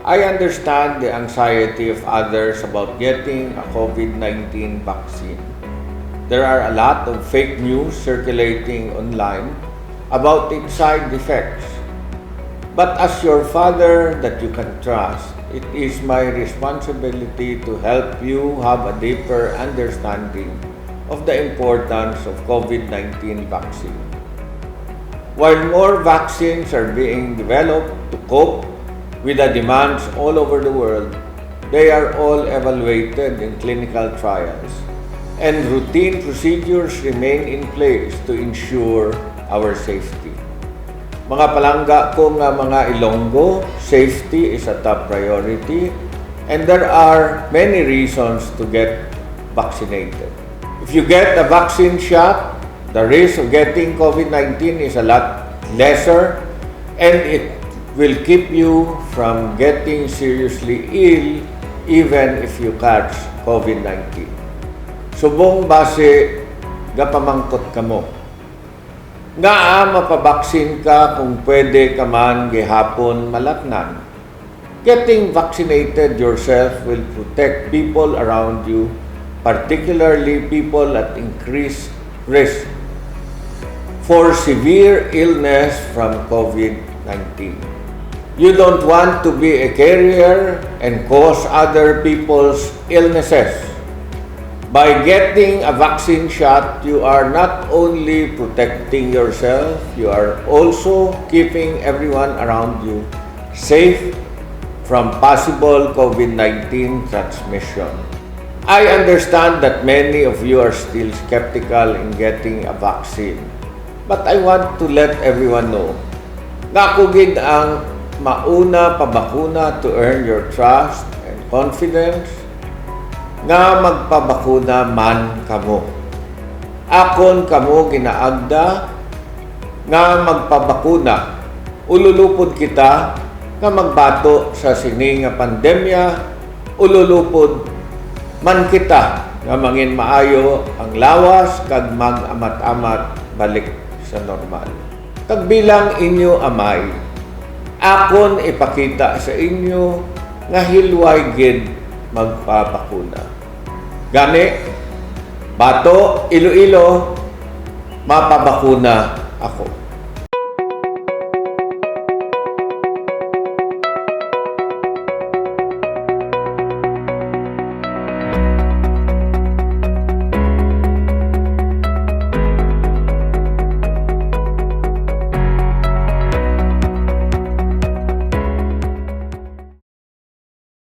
I understand the anxiety of others about getting a COVID-19 vaccine. There are a lot of fake news circulating online about its side effects. But as your father that you can trust, it is my responsibility to help you have a deeper understanding of the importance of COVID-19 vaccine. While more vaccines are being developed to cope with the demands all over the world, they are all evaluated in clinical trials, and routine procedures remain in place to ensure our safety. Mga palangga ko nga mga Ilonggo, safety is a top priority, and there are many reasons to get vaccinated. If you get a vaccine shot, the risk of getting COVID-19 is a lot lesser, and it will keep you from getting seriously ill even if you catch COVID-19. Subong base gapamangkot kamo. Nga mapabaksin ka kung pwede ka man gihapon malatnan. Getting vaccinated yourself will protect people around you, particularly people at increased risk for severe illness from COVID-19. You don't want to be a carrier and cause other people's illnesses. By getting a vaccine shot, you are not only protecting yourself, you are also keeping everyone around you safe from possible COVID-19 transmission. I understand that many of you are still skeptical in getting a vaccine, but I want to let everyone know na kugid ang mauna pabakuna to earn your trust and confidence nga magpabakuna man kamo. Akon kamo ginaagda nga magpabakuna. Ululupod kita nga magbato sa sini nga pandemya. Ululupod man kita nga mangin maayo ang lawas kag mag-amat-amat balik sa normal. Kag bilang inyo amay, akon ipakita sa inyo nga hilway gid magpabakuna. Gani, Bato Iloilo, Mapabakuna.